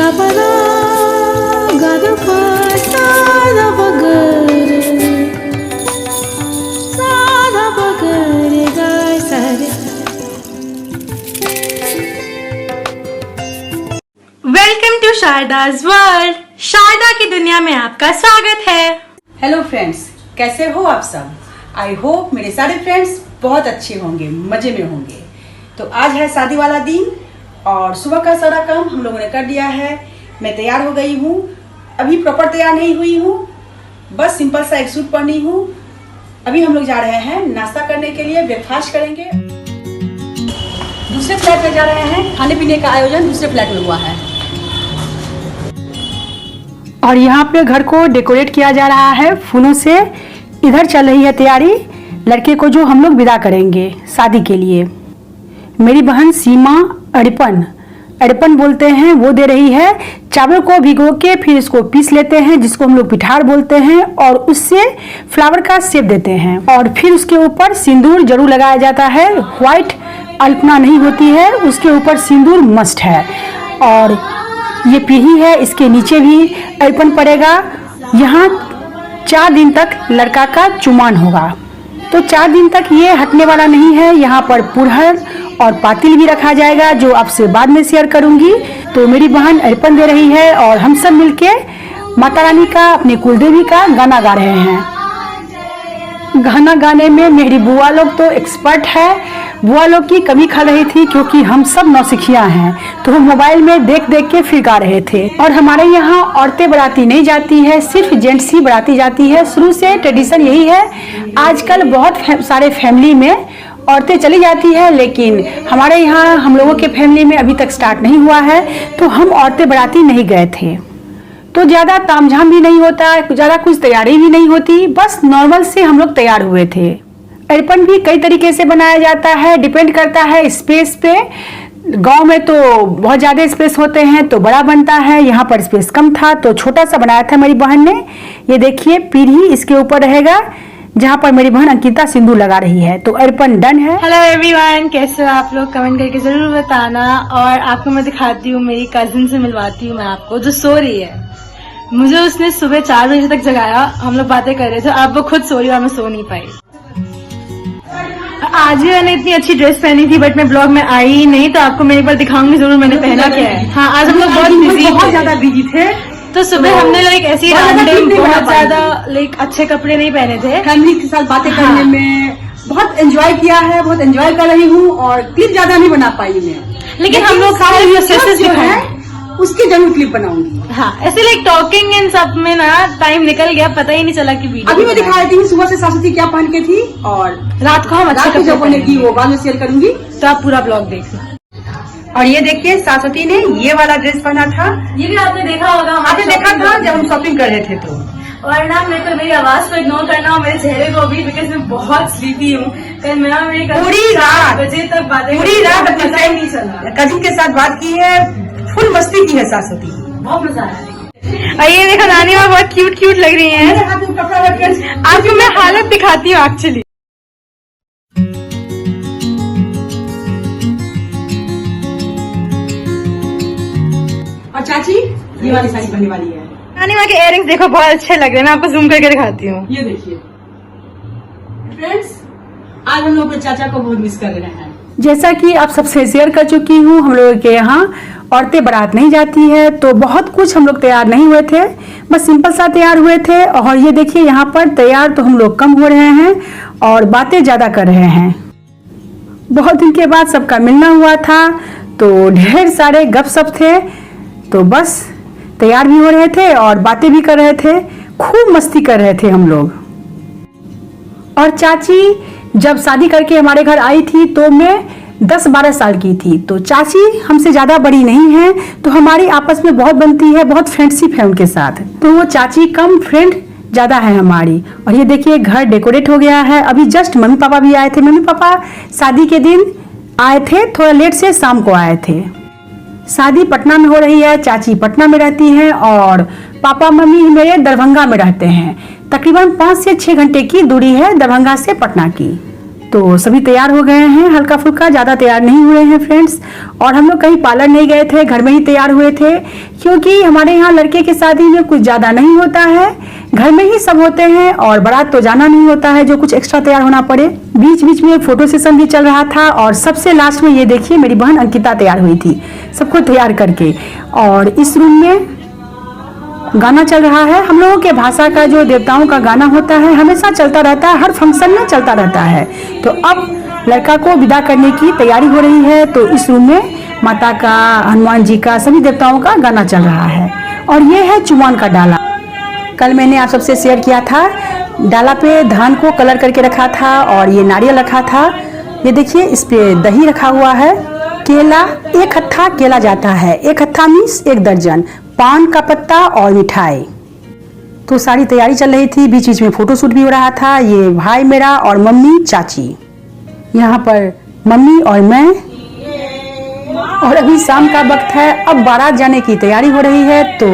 Gabara, Gadapa, Sada Bagare, Sada Bagare, Gai Sare. Welcome to Sharada's world. Sharada की दुनिया में आपका स्वागत है। हेलो फ्रेंड्स, कैसे हो आप सब? आई होप मेरे सारे फ्रेंड्स बहुत अच्छे होंगे, मजे में होंगे। तो आज है शादी वाला दिन और सुबह का सारा काम हम लोगों ने कर दिया है। मैं तैयार हो गई हूँ, अभी प्रॉपर तैयार नहीं हुई हूँ, बस सिंपल सा एक सूट पहनी हूँ। अभी हम लोग जा रहे हैं नाश्ता करने के लिए, ब्रेकफास्ट करेंगे। दूसरे फ्लैट में जा रहे हैं, खाने पीने का आयोजन दूसरे फ्लैट में हुआ है। और यहाँ पे घर को डेकोरेट किया जा रहा है फूलों से। इधर चल रही है तैयारी लड़के को जो हम लोग विदा करेंगे शादी के लिए। मेरी बहन सीमा अड़पन बोलते हैं, वो दे रही है। चावल को भिगो के फिर इसको पीस लेते हैं, जिसको हम लोग पिठार बोलते हैं, और उससे फ्लावर का शेप देते हैं। और फिर उसके ऊपर सिंदूर जरूर लगाया जाता है। व्हाइट अल्पना नहीं होती है, उसके ऊपर सिंदूर मस्ट है। और ये पीढ़ी है, इसके नीचे भी अड़पन पड़ेगा। यहाँ 4 दिन तक लड़का का चुमान होगा। तो 4 दिन तक ये हटने वाला नहीं है। यहाँ पर पुरहर और पातिल भी रखा जाएगा, जो आपसे बाद में शेयर करूंगी। तो मेरी बहन अड़पन दे रही है और हम सब मिलके माता रानी का, अपने कुलदेवी का गाना गा रहे हैं। गाना गाने में मेरी बुआ लोग तो एक्सपर्ट है। बुआ लोग की कमी खा रही थी, क्योंकि हम सब नौसिखिया हैं, तो हम मोबाइल में देख देख के फिर गा रहे थे। और हमारे यहाँ औरतें बाराती नहीं जाती है, सिर्फ जेंट्स ही बाराती जाती है। शुरू से ट्रेडिशन यही है। आजकल बहुत सारे फैमिली में औरतें चली जाती है, लेकिन हमारे यहाँ हम लोगों के फैमिली में अभी तक स्टार्ट नहीं हुआ है, तो हम औरतें बाराती नहीं गए थे। तो ज़्यादा तामझाम भी नहीं होता, ज़्यादा कुछ तैयारी भी नहीं होती, बस नॉर्मल से हम लोग तैयार हुए थे। अड़पन भी कई तरीके से बनाया जाता है, डिपेंड करता है स्पेस पे। गांव में तो बहुत ज़्यादा स्पेस होते हैं तो बड़ा बनता है, यहाँ पर स्पेस कम था तो छोटा सा बनाया था मेरी बहन ने। ये देखिए पीढ़ी इसके ऊपर रहेगा, जहाँ पर मेरी बहन अंकिता सिंदूर लगा रही है। तो अड़पन डन है। हेलो एवरीवन, कैसे हो आप लोग? कमेंट करके जरूर बताना। और आपको मैं दिखाती हूँ, मेरी कजिन से मिलवाती हूँ मैं आपको, जो सो रही है। मुझे उसने सुबह 4 बजे तक जगाया, हम लोग बातें कर रहे थे। अब वो खुद सो रही और मैं सो नहीं पाई। आज भी मैंने इतनी अच्छी ड्रेस पहनी थी, बट मैं ब्लॉग में आई ही नहीं, तो आपको मैं एक बार दिखाऊंगी जरूर मैंने पहना क्या है। हाँ, आज हम लोग बहुत ज्यादा बिजी थे, तो सुबह हमने लाइक ऐसी बहुत ज्यादा लाइक अच्छे कपड़े नहीं पहने थे। फैमिली के साथ बातें करने में बहुत एंजॉय किया है, बहुत एंजॉय कर रही हूँ। और क्लिप ज्यादा नहीं बना पाई मैं, लेकिन हम लोग सारे जो है उसकी जरूर क्लिप बनाऊंगी। हाँ, ऐसे लाइक टॉकिंग इन सब में ना टाइम निकल गया, पता ही नहीं चला कि वीडियो। अभी मैं दिखा रही थी सुबह से सरस्वती क्या पहन के थी, और रात को हम अच्छे कपड़े पहने की वो बाद में शेयर करूंगी, तो आप पूरा ब्लॉग देखना। और ये देखिए सरस्वती ने ये वाला ड्रेस पहना था। ये भी आपने देखा होगा, आपने देखा था जब हम शॉपिंग कर रहे थे। तो और ना मेरे को मेरी आवाज को इग्नोर करना और मेरे चेहरे को भी, बिकॉज मैं बहुत स्लीपी हूँ। कल मैं मेरी पूरी रात बजे तक बातें, पूरी रात पता ही नहीं चला। कजिन के साथ बात की है, फुल मस्ती की है सरस्वती, बहुत मजा आया। और ये देखो नानी माँ बहुत क्यूट लग रही है। आपको मैं हालत दिखाती हूँ एक्चुअली। और चाची ये वाली साड़ी पहनने वाली है। नानी माँ के इयररिंग्स देखो बहुत अच्छे लग रहे हैं, मैं आपको जूम करके दिखाती हूँ। ये देखिए फ्रेंड्स, आज हम लोग अपने चाचा को बहुत मिस कर रहे हैं। जैसा कि आप सबसे शेयर कर चुकी हूँ, हम लोगों के यहाँ औरतें बारात नहीं जाती है, तो बहुत कुछ हम लोग तैयार नहीं हुए थे, बस सिंपल सा तैयार हुए थे। और ये देखिए यहाँ पर तैयार तो हम लोग कम हो रहे हैं और बातें ज्यादा कर रहे हैं। बहुत दिन के बाद सबका मिलना हुआ था, तो ढेर सारे गपशप थे, तो बस तैयार भी हो रहे थे और बातें भी कर रहे थे, खूब मस्ती कर रहे थे हम लोग। और चाची जब शादी करके हमारे घर आई थी तो मैं 10-12 साल की थी, तो चाची हमसे ज्यादा बड़ी नहीं है, तो हमारी आपस में बहुत बनती है, बहुत फ्रेंडशिप है उनके साथ। तो वो चाची कम फ्रेंड ज्यादा है हमारी। और ये देखिए घर डेकोरेट हो गया है। अभी जस्ट मम्मी पापा भी आए थे। मम्मी पापा शादी के दिन आए थे, थोड़ा लेट से शाम को आए थे। शादी पटना में हो रही है, चाची पटना में रहती हैं और पापा मम्मी मेरे दरभंगा में रहते हैं। तकरीबन 5 से 6 घंटे की दूरी है दरभंगा से पटना की। तो सभी तैयार हो गए हैं, हल्का फुल्का, ज़्यादा तैयार नहीं हुए हैं फ्रेंड्स। और हम लोग कहीं पार्लर नहीं गए थे, घर में ही तैयार हुए थे, क्योंकि हमारे यहाँ लड़के की शादी में कुछ ज़्यादा नहीं होता है, घर में ही सब होते हैं और बारात तो जाना नहीं होता है जो कुछ एक्स्ट्रा तैयार होना पड़े। बीच बीच में फोटो सेशन भी चल रहा था और सबसे लास्ट में ये देखिए मेरी बहन अंकिता तैयार हुई थी सबको तैयार करके। और इस रूम में गाना चल रहा है, हम लोगों के भाषा का जो देवताओं का गाना होता है हमेशा चलता रहता है, हर फंक्शन में चलता रहता है। तो अब लड़का को विदा करने की तैयारी हो रही है, तो इस रूम में माता का, हनुमान जी का, सभी देवताओं का गाना चल रहा है। और ये है चुमान का डाला। कल मैंने आप सबसे शेयर किया था, डाला पे धान को कलर करके रखा था और ये नारियल रखा था। ये देखिए इस पे दही रखा हुआ है, केला, एक हत्था केला जाता है, एक हत्था मीन्स 1 दर्जन, पान का पत्ता और मिठाई। तो सारी तैयारी चल रही थी, बीच बीच में फोटोशूट भी हो रहा था। ये भाई मेरा और मम्मी चाची, यहाँ पर मम्मी और मैं। और अभी शाम का वक्त है, अब बारात जाने की तैयारी हो रही है, तो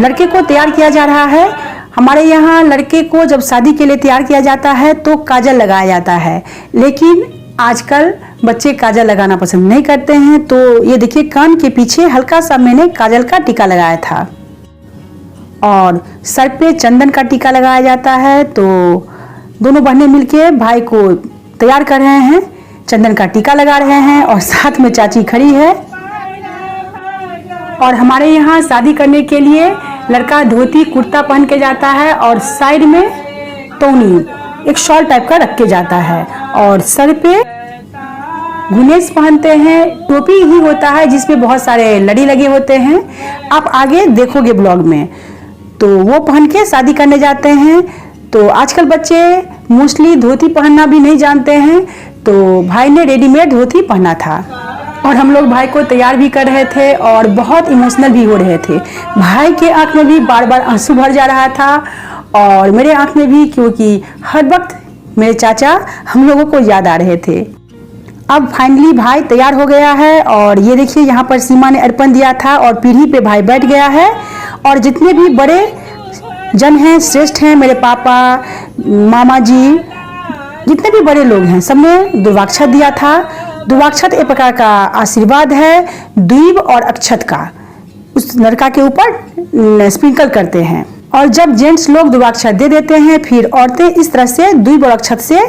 लड़के को तैयार किया जा रहा है। हमारे यहाँ लड़के को जब शादी के लिए तैयार किया जाता है तो काजल लगाया जाता है, लेकिन आजकल बच्चे काजल लगाना पसंद नहीं करते हैं। तो ये देखिए कान के पीछे हल्का सा मैंने काजल का टीका लगाया था और सर पे चंदन का टीका लगाया जाता है। तो दोनों बहनें मिलके भाई को तैयार कर रहे हैं, चंदन का टीका लगा रहे हैं और साथ में चाची खड़ी है। और हमारे यहाँ शादी करने के लिए लड़का धोती कुर्ता पहन के जाता है और साइड में तौनी, एक शॉल टाइप का रख के जाता है और सर पे गुनेस पहनते हैं। टोपी ही होता है जिसमें बहुत सारे लड़ी लगे होते हैं, आप आगे देखोगे ब्लॉग में। तो वो पहन के शादी करने जाते हैं। तो आजकल बच्चे मोस्टली धोती पहनना भी नहीं जानते हैं, तो भाई ने रेडीमेड धोती पहना था और हम लोग भाई को तैयार भी कर रहे थे और बहुत इमोशनल भी हो रहे थे। भाई के आंख में भी बार बार आंसू भर जा रहा था और मेरे आंख में भी, क्योंकि हर वक्त मेरे चाचा हम लोगों को याद आ रहे थे। अब फाइनली भाई तैयार हो गया है और ये देखिए यहाँ पर सीमा ने अर्पण दिया था और पीढ़ी पे भाई बैठ गया है। और जितने भी बड़े जन हैं, श्रेष्ठ हैं, मेरे पापा, मामा जी, जितने भी बड़े लोग हैं, सबने दुर्वाक्षत दिया था। दुर्वाक्षत एक प्रकार का आशीर्वाद है, द्वीप और अक्षत का उस लड़का के ऊपर स्प्रिंकल करते हैं। और जब जेंट्स लोग दुर्वाक्षत दे देते हैं, फिर औरतें इस तरह से द्वीप और अक्षत से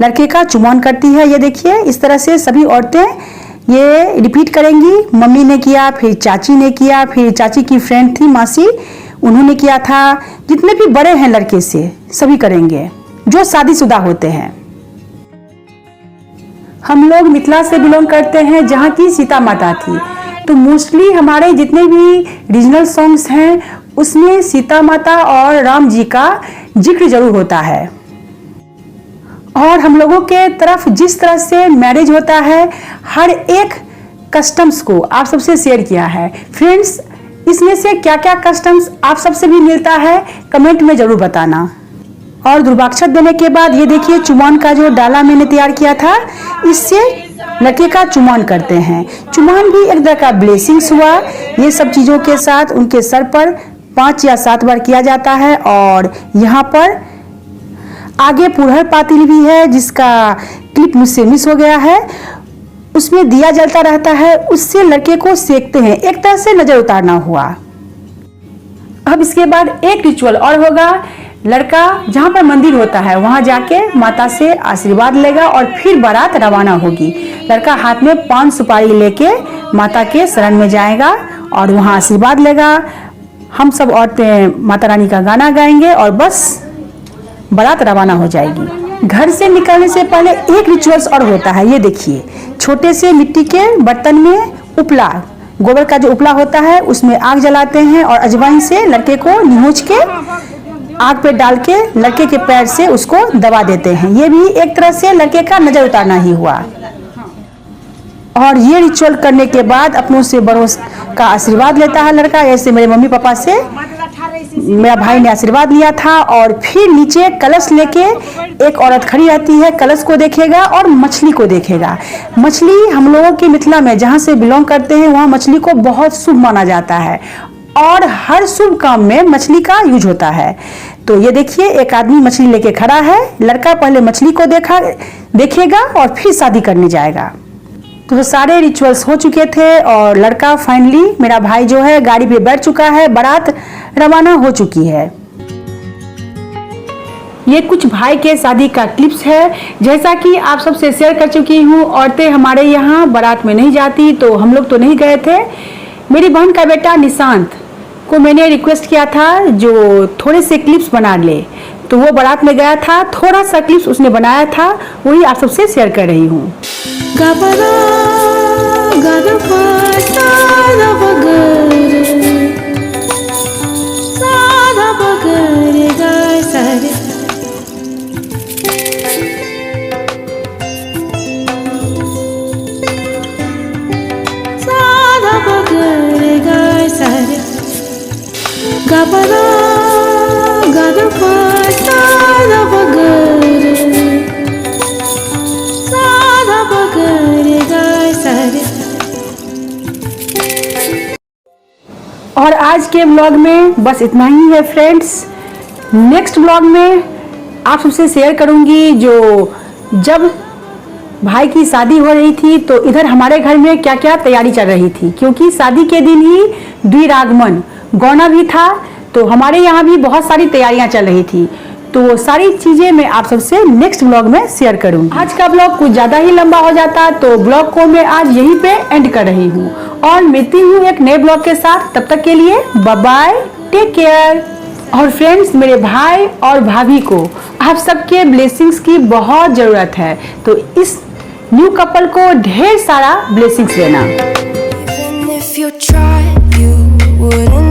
लड़के का चुमावन करती है। ये देखिए इस तरह से सभी औरतें ये रिपीट करेंगी। मम्मी ने किया, फिर चाची ने किया, फिर चाची की फ्रेंड थी मासी, उन्होंने किया था। जितने भी बड़े हैं लड़के से सभी करेंगे जो शादीशुदा होते हैं। हम लोग मिथिला से बिलोंग करते हैं, जहाँ की सीता माता थी। तो मोस्टली हमारे जितने भी रीजनल सॉन्ग्स हैं उसमें सीता माता और राम जी का जिक्र जरूर होता है। और हम लोगों के तरफ जिस तरह से मैरिज होता है, हर एक कस्टम्स को आप सबसे शेयर किया है। फ्रेंड्स, इसमें से क्या क्या कस्टम्स आप सबसे भी मिलता है कमेंट में जरूर बताना। और दुर्वाक्षत देने के बाद ये देखिए चुमान का जो डाला मैंने तैयार किया था, इससे लड़के का चुमान करते हैं। चुमान भी एक तरह का ब्लेसिंग्स हुआ। ये सब चीज़ों के साथ उनके सर पर 5 या 7 बार किया जाता है। और यहाँ पर आगे पुरहर पातिल भी है जिसका क्लिप मुझसे मिस हो गया है, उसमें दिया जलता रहता है, उससे लड़के को सेकते हैं, एक तरह से नजर उतारना हुआ। अब इसके बाद एक रिचुअल और होगा। लड़का जहाँ पर मंदिर होता है वहां जाके माता से आशीर्वाद लेगा और फिर बारात रवाना होगी। लड़का हाथ में 5 सुपारी लेके माता के शरण में जाएगा और वहां आशीर्वाद लेगा। हम सब औरतें माता रानी का गाना गाएंगे और बस बारात रवाना हो जाएगी। घर से निकलने से पहले एक रिचुअल्स और होता है। ये देखिए छोटे से मिट्टी के बर्तन में उपला, गोबर का जो उपला होता है उसमें आग जलाते हैं और अजवाइन से लड़के को निहुच के आग पे डाल के लड़के के पैर से उसको दबा देते हैं। ये भी एक तरह से लड़के का नजर उतारना ही हुआ। और ये रिचुअल करने के बाद अपनों से बड़ों का आशीर्वाद लेता है लड़का। ऐसे मेरे मम्मी पापा से मेरा भाई ने आशीर्वाद लिया था। और फिर नीचे कलश लेके एक औरत खड़ी रहती है, कलश को देखेगा और मछली को देखेगा। मछली हम लोगों के मिथिला में जहाँ से बिलोंग करते हैं वहाँ मछली को बहुत शुभ माना जाता है और हर शुभ काम में मछली का यूज होता है। तो ये देखिए एक आदमी मछली लेके खड़ा है, लड़का पहले मछली को देखेगा और फिर शादी करने जाएगा। तो सारे रिचुअल्स हो चुके थे और लड़का फाइनली, मेरा भाई जो है, गाड़ी पे बैठ चुका है, बारात रवाना हो चुकी है। ये कुछ भाई के शादी का क्लिप्स है। जैसा कि आप सबसे शेयर कर चुकी हूँ, औरतें हमारे यहाँ बारात में नहीं जाती, तो हम लोग तो नहीं गए थे। मेरी बहन का बेटा निशांत को मैंने रिक्वेस्ट किया था जो थोड़े से क्लिप्स बना ले, तो वो बारात में गया था, थोड़ा सा क्लिप्स उसने बनाया था, वही आप सबसे शेयर कर रही हूँ। गबरा गदपा सादा बगर गाय सारे सादा बगर गाय सारे गबरा गदपा सादा बगर गाय सारे। और आज के ब्लॉग में बस इतना ही है फ्रेंड्स। नेक्स्ट ब्लॉग में आप सबसे शेयर करूंगी जो जब भाई की शादी हो रही थी तो इधर हमारे घर में क्या क्या तैयारी चल रही थी, क्योंकि शादी के दिन ही द्विरागमन गौना भी था, तो हमारे यहाँ भी बहुत सारी तैयारियां चल रही थी। तो वो सारी चीजें मैं आप सबसे नेक्स्ट ब्लॉग में शेयर करूंगी। आज का ब्लॉग कुछ ज्यादा ही लंबा हो जाता, तो ब्लॉग को मैं आज यहीं पे एंड कर रही हूँ और मिलती हूँ एक नए ब्लॉग के साथ। तब तक के लिए बाय बाय, टेक केयर। और फ्रेंड्स, मेरे भाई और भाभी को आप सबके ब्लेसिंग्स की बहुत जरूरत है, तो इस न्यू कपल को ढेर सारा ब्लेसिंग्स देना। Even if you tried, you wouldn't